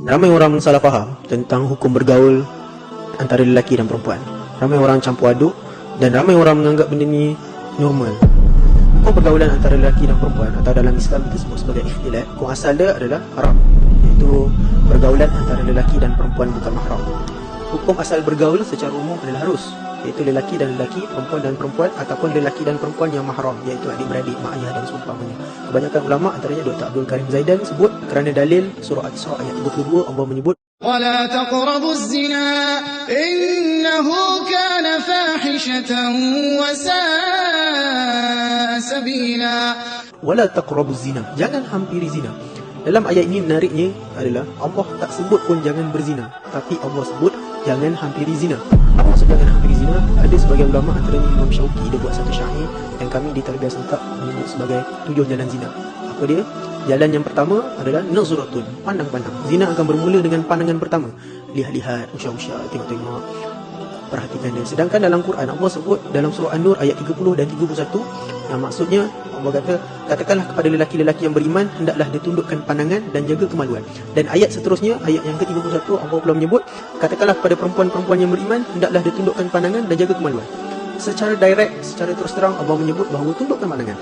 Ramai orang salah faham tentang hukum bergaul antara lelaki dan perempuan. Ramai orang campur aduk dan ramai orang menganggap benda ni normal. Hukum pergaulan antara lelaki dan perempuan atau dalam Islam kita sebut sebagai ikhtilat, hukum asal dia adalah haram, iaitu pergaulan antara lelaki dan perempuan bukan mahram. Hukum asal bergaul secara umum adalah harus, iaitu lelaki dan lelaki, perempuan dan perempuan, ataupun lelaki dan perempuan yang mahram, iaitu adik-beradik, mak ayah dan seumpamanya. Kebanyakan ulama antaranya Dr. Abdul Karim Zaidan sebut kerana dalil surah Al-Isra ayat 32 Allah menyebut وَلَا تَقْرَبُوا الزِّنَا إِنَّهُ كَانَ فَاحِشَةً وَسَاءَ سَبِيلًا. وَلَا تَقْرَبُوا الزِّنَا, jangan hampiri zina. Dalam ayat ini menariknya adalah Allah tak sebut pun jangan berzina, tapi Allah sebut jangan hampiri zina. Apa maksud jangan hampiri zina? Ada sebagian ulama antaranya Imam Syauqi, dia buat satu syair yang kami di Tarbiyah Serentak menyebut sebagai 7 jalan zina. Apa dia? Jalan yang pertama adalah nazratun, pandang-pandang. Zina akan bermula dengan pandangan pertama. Lihat-lihat, usah-usah, tengok-tengok, perhatikan dia. Sedangkan dalam Quran Allah sebut dalam surah An-Nur ayat 30 dan 31, yang maksudnya Allah kata, katakanlah kepada lelaki-lelaki yang beriman, hendaklah dia tundukkan pandangan dan jaga kemaluan. Dan ayat seterusnya, ayat yang ke-31, Allah pula menyebut, katakanlah kepada perempuan-perempuan yang beriman, hendaklah dia tundukkan pandangan dan jaga kemaluan. Secara direct, secara terus terang Allah menyebut bahawa tundukkan pandangan.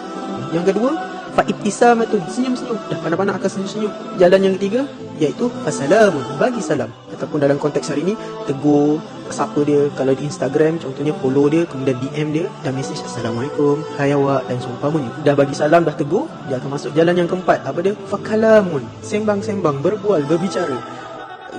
Yang kedua, fa'ibtisamatun, senyum-senyum, dah pandang-pandang akan senyum-senyum. Jalan yang ketiga iaitu fasalamun, bagi salam, ataupun dalam konteks hari ini tegur, sapa dia. Kalau di Instagram contohnya follow dia, kemudian DM dia dan mesej assalamualaikum, hai awak dan seumpamanya. Dah bagi salam, dah tegur, dia akan masuk jalan yang keempat. Apa dia? Fakalamun, sembang-sembang, berbual, berbicara.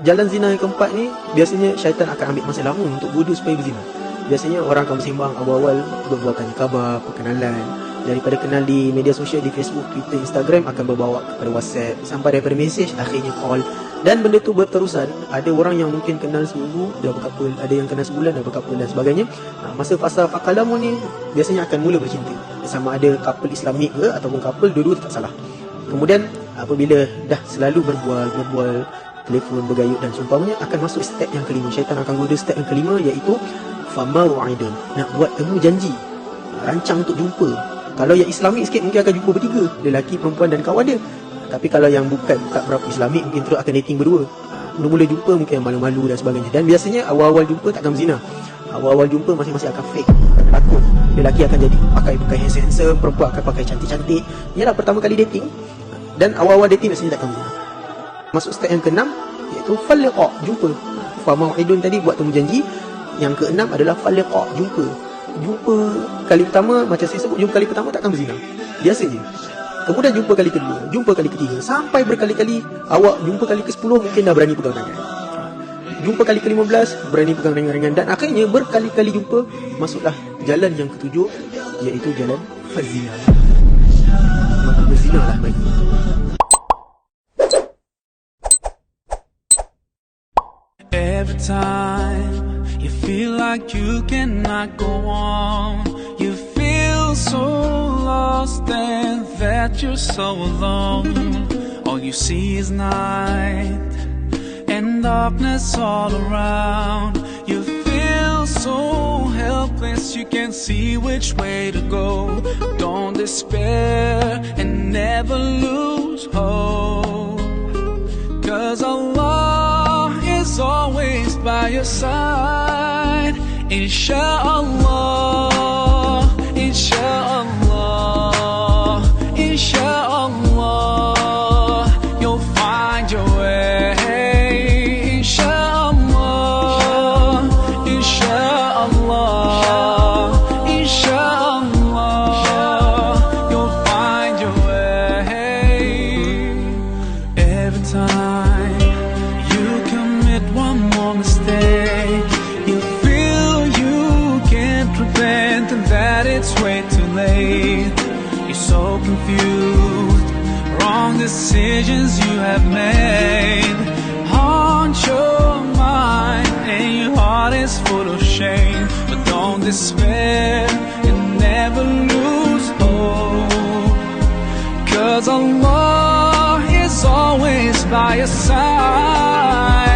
Jalan zina yang keempat ni biasanya syaitan akan ambil masa lama untuk goda supaya berzina. Biasanya orang akan bersembang awal-awal, berbual tanya khabar, perkenalan. Daripada kenal di media sosial, di Facebook, Twitter, Instagram, akan berbawa kepada WhatsApp, sampai daripada mesej akhirnya call. Dan benda tu berterusan. Ada orang yang mungkin kenal seminggu dah berkapul, ada yang kenal sebulan dah berkapul dan sebagainya. Masa fasa fakalamu ni biasanya akan mula bercinta, sama ada couple Islamik ke ataupun couple dua-dua tak salah. Kemudian apabila dah selalu berbual, telefon, bergayut dan seumpamanya, akan masuk step yang kelima. Syaitan akan goda step yang kelima, iaitu famau'idun, nak buat temu janji, rancang untuk jumpa. Kalau yang Islamik sikit mungkin akan jumpa bertiga, lelaki, perempuan dan kawan dia. Tapi kalau yang bukan tak berapa Islamik, mungkin terus akan dating berdua. Mula-mula jumpa mungkin malu-malu dan sebagainya. Dan biasanya awal-awal jumpa takkan berzina. Awal-awal jumpa masing-masing akan fake, akan takut. Lelaki akan jadi pakai handsome, perempuan akan pakai cantik-cantik. Ialah pertama kali dating. Dan awal-awal dating biasanya takkan berzina. Masuk step yang ke-6 iaitu faliqa, jumpa. Famau'idun tadi buat temu janji. Yang ke-6 adalah faliqa, jumpa. Jumpa kali pertama, macam saya sebut, jumpa kali pertama takkan berzina biasanya. Kemudian jumpa kali kedua, jumpa kali ketiga, sampai berkali-kali. Awak jumpa kali ke-10 mungkin dah berani pegang tangan. Jumpa kali ke-15 berani pegang ringan-ringan. Dan akhirnya berkali-kali jumpa, masuklah jalan yang ke-7, iaitu jalan fazina. Maka berzinalah baik. Every time you feel like you cannot go on, you feel so lost and that you're so alone. All you see is night and darkness all around. You feel so helpless, you can't see which way to go. Don't despair and never lose hope, 'cause Allah is always by your side. Insha'Allah, Insha'Allah, Insha'Allah, you'll find your way. Insha'Allah, Insha'Allah, Insha'Allah, you'll find your way. Every time you commit one more mistake, you feel you can't repent and that it's way too late. You're so confused, wrong decisions you have made haunt your mind and your heart is full of shame. But don't despair and never lose hope, 'cause Allah is always by your side.